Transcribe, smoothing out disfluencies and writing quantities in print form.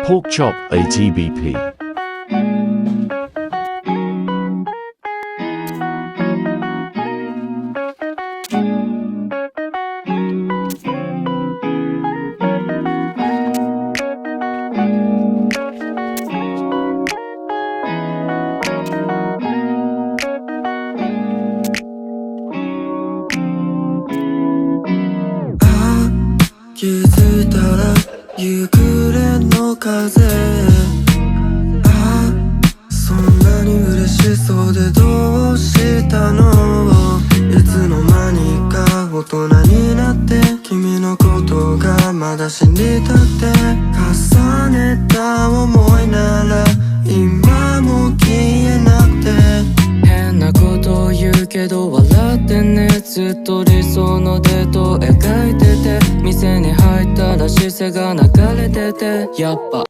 Porkchop atbp.「気づいたら夕暮れの風」「そんなに嬉しそうでどうしたの」「いつの間にか大人になって君のことがまだ死にたって」「重ねた想いなら今も消えなくて」変なことを言うけど笑ってね。ずっと理想のデートを描いてて、店に入ったら視線が流れてて、やっぱ